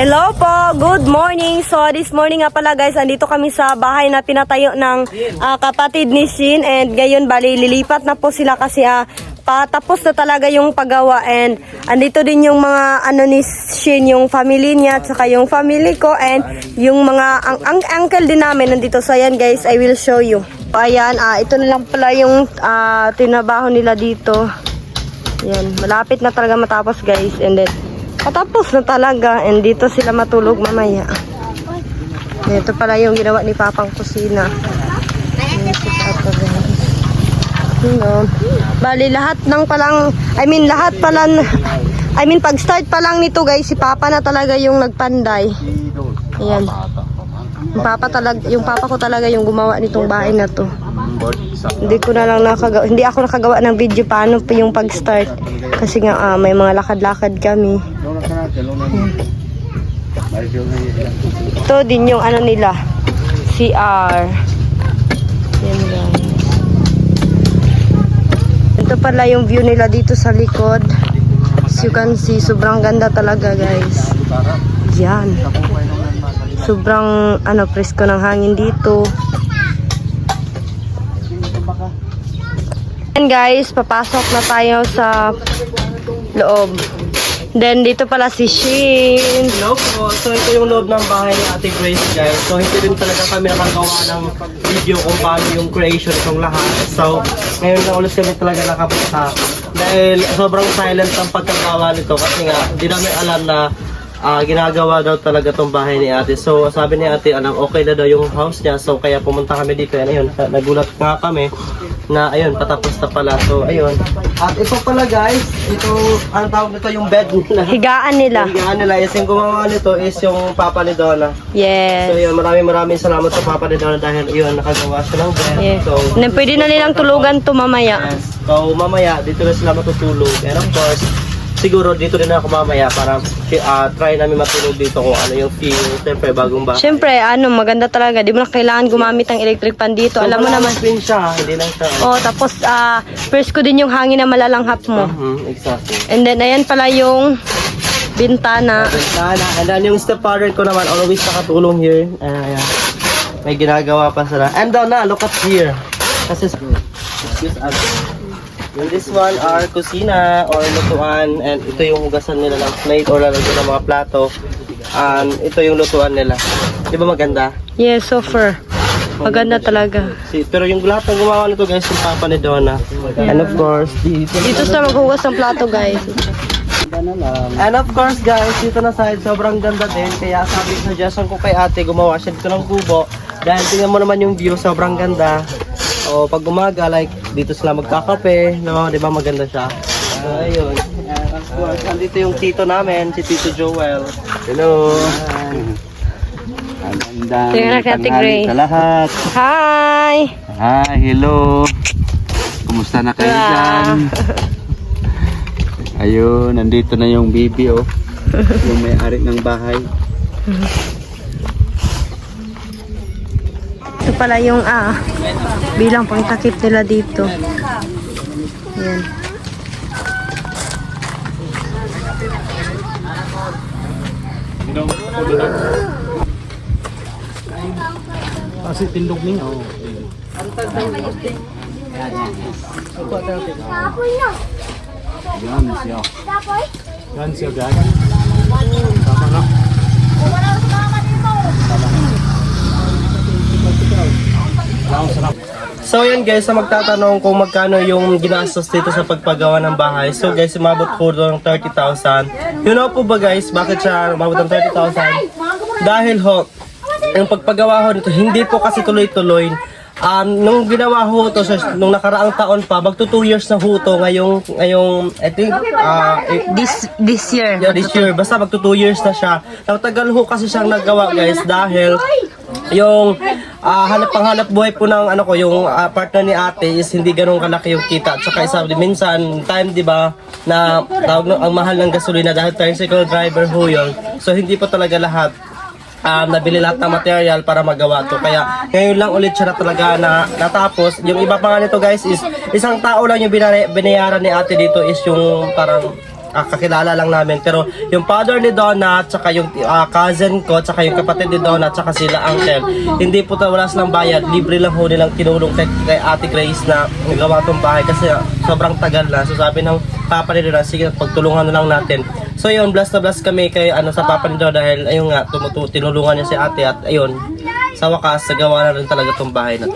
Hello po, good morning. So this morning nga pala guys, andito kami sa bahay na pinatayo ng kapatid ni Shin. And ngayon bali, lilipat na po sila kasi patapos na talaga yung paggawa. And andito din yung mga ano ni Shin, yung family niya, at saka yung family ko. And yung mga uncle din namin nandito. So ayan guys, I will show you. Ayan, ito na lang pala yung tinabaho nila dito. Ayan, malapit na talaga matapos guys. And then patapos na talaga, and dito sila matulog mamaya. Ito pala yung ginawa ni Papang kusina. Bali lahat ng palang, pag start pa lang nito guys, si Papa na talaga yung nagpanday. Ayan. Yung papa ko talaga yung gumawa nitong bahay na to. Hindi ako nakagawa ng video paano pa yung pag-start. Kasi nga may mga lakad-lakad kami. Ito din yung ano nila, CR. Yan guys. Ito pala yung view nila dito sa likod. As you can see, sobrang ganda talaga guys. Yan. Sobrang presko ng hangin dito. And guys, papasok na tayo sa loob. Then dito pala si Shin. Hello po. So ito yung loob ng bahay ni Ate Grace guys. So hindi rin talaga kami nakagawa ng video kung paano yung creation ng lahat. So ngayon na ulit kami talaga nakapunta. Dahil sobrang silent ang pagkagawa nito kasi nga hindi namin alam na ginagawa daw talaga tong bahay ni Ate. So sabi ni Ate, okay na daw yung house niya. So kaya pumunta kami dito. Ayun, nagulat nga kami na ayun, patapos na pala. So ayun. At ito pala guys, ito ang tawag nito yung bed nila. Higaan nila. Higaan nila. Yes, yung gumawa nito is yung Papa ni Donna. Yes. So yun, maraming salamat sa Papa ni Donna dahil yun, nakagawa siya ng bed. Yes. So then pwede na nilang tulugan to mamaya. yes. So mamaya dito na sila matutulog. And of course, siguro dito din ako mamaya para try namin matulog dito kung ano yung feel. Siyempre, bagong bahay. Siyempre, maganda talaga. Di mo na kailangan gumamit ng electric pan dito. So, Alam mo naman. Din siya, hindi lang siya. Oh, tapos first ko din yung hangin na malalanghap mo. Exactly. And then, ayan pala yung bintana. Bintana. And then yung stepfather ko naman, always nakatulong here. Ayan. May ginagawa pa sila. And Donna, look at here. Kasi, and this one are kusina or lutuan, and ito yung hugasan nila ng plate or lalagyan ng mga plato. And ito yung lutuan nila. Di ba maganda? Yes, super. Maganda talaga. Pero yung lahat ng gumawa nito guys, yung Papa ni Donna. Yeah. And of course, Dito sa maghugas ng plato, guys. and of course guys, dito na side, sobrang ganda din. Kaya sabi, suggestion ko kay Ate, gumawa siya dito ng kubo. Dahil tingnan mo naman yung view, sobrang ganda. O pag umaga, like dito sila magkakape, no? Di ba maganda siya? So ayun. And of course, andito yung tito namin, si Tito Joel. Hello. Tingnan na Ate Grace. Sa lahat. Hi! Hi, hello. Kumusta na kayo dyan? Ayun, nandito na yung bibi yung may-ari ng bahay. Ito pala yung bilang pangtakip nila dito. Yan. Kasi tindog niya. Yan siya. Yan siya guys. Tama na. So yan guys, sa magtatanong kung magkano yung ginastos dito sa pagpagawa ng bahay. So guys, umabot po ng 30,000. You know po ba guys, bakit siya umabot ng 30,000? Dahil yung pagpagawa ho dito, hindi po kasi tuloy-tuloy. Nung ginawa ho ito, nung nakaraang taon pa, magto 2 years na ho ito, ngayong, I think, This year. yeah, this year, basta magto 2 years na siya. Nagtagal ho kasi siyang nagawa guys, dahil yung hanap buhay po ng yung partner ni Ate is hindi ganun kalaki yung kita. At saka isa, minsan, time, di ba, na tawag ang mahal ng gasolina dahil tricycle driver ho yun. So, hindi po talaga lahat nabili lahat ng material para magawa to. Kaya ngayon lang ulit siya na talaga natapos. Yung iba pa nga nito guys is isang tao lang yung binayaran ni Ate dito is yung parang kakilala lang namin. Pero yung father ni Donna, tsaka yung cousin ko, tsaka yung kapatid ni Donna, tsaka sila uncle, hindi po wala silang bayad. Libre lang ho nilang tinulong kay Ate Grace na nagawa tong bahay kasi sobrang tagal na. So sabi ng papa ni Donna, sige, pagtulungan na lang natin. So yun, bless na bless kami kay sa papa ni Donna dahil ayun nga, tinulungan niya si ate at ayun, sa wakas, nagawa na rin talaga tong bahay na to.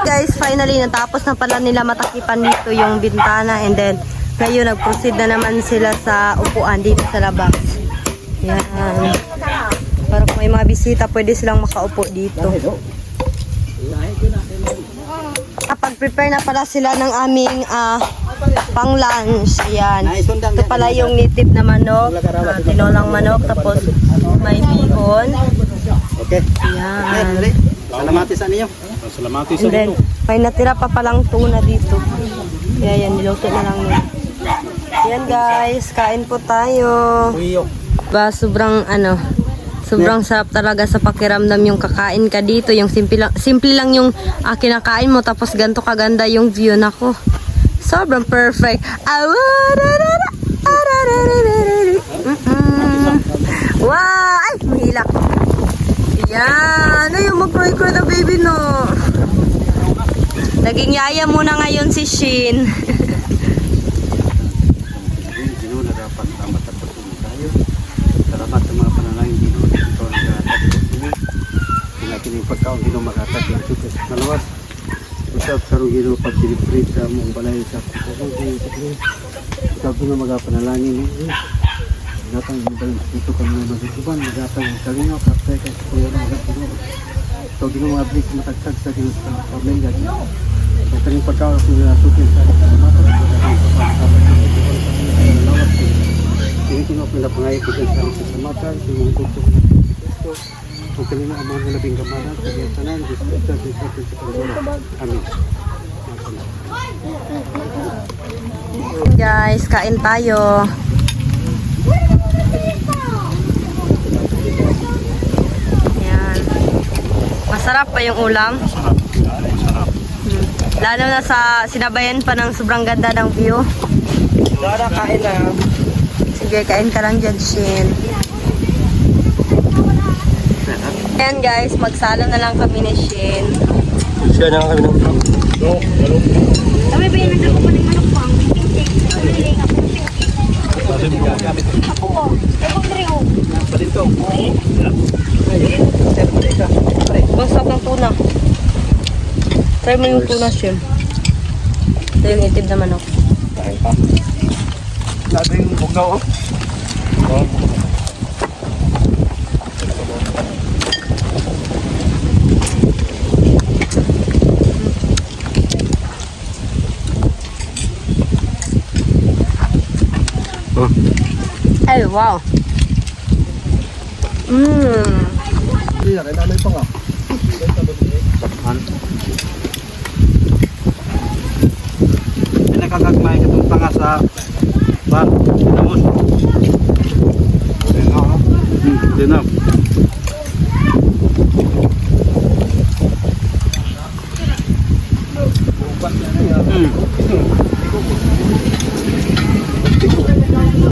Guys, finally, natapos na pala nila matakipan dito yung bintana and then ngayon nag-proceed na naman sila sa upuan dito sa labas. Yan. Para kung may mga bisita, pwede silang makaupo dito. Pag-prepare na pala sila ng aming pang-lunch. Ayan. Ito pala yung native na manok, tinolang manok, tapos may bihon. Okay. Ayan. Salamati sa ninyo. Salamati sa And then, may natira pa palang tuna dito. Kaya yan, niluto na lang nila. Yan guys, kain po tayo. Ba, sobrang sobrang sarap talaga sa pakiramdam yung kakain ka dito. Yung simple lang yung kinakain mo, tapos ganito kaganda yung view. Nako, sobrang perfect. Wow! Ay, mahila. Yan. Ay, yung mag-cry na baby, no. Naging yaya muna ngayon si Shin. Ginoo na dapat matapos tayo. Salamat sa mga panalangin Ginoo. Ito ang nagtatapos kami. Pinakiling pagkaon Ginoo makatapos ang sukas malawas. Usap sa Ginoo pag-celebrate sa mong balay sa pagkaon. Ikaw Ginoo magapanalangin. Datang dito kami magsusuban. Datang sa Ginoo kapay ka sa kuya ng Ginoo. Ito Ginoo mablik matagsag sa Ginoo sa pamilya Ginoo. Ang kanyang pagkaon kung nasukin sa mata. Ini tinok nila pangayag ko sa mata, sa mga kulto ng Kristo. Ang kanina ang mga labing gamanan, sa iyong tanan, Diyos Kristo, Diyos Kristo, sa Panginoon. Amen. Guys, kain tayo. Yan. Masarap pa yung ulam. Lalo na sa sinabayan pa ng sobrang ganda ng view. Donna, kain na. Sige, kain ka lang dyan, Shin. Ayan guys, magsalo na lang kami ni Shin. Share na lang kami ng vlog. Kami ba yung nagkakupaling manok po? Ang pinsik. Ako po. Ako po. Basap ng tuna. Try mo yung tuna, Shin. Ito yung itim na manok. Kain pa. Dating bugnaw, oh. Ay, wow. Hindi na, kailangan pa nga. Pinakakagmay katong tanga sa bar. Tapos. Dinap.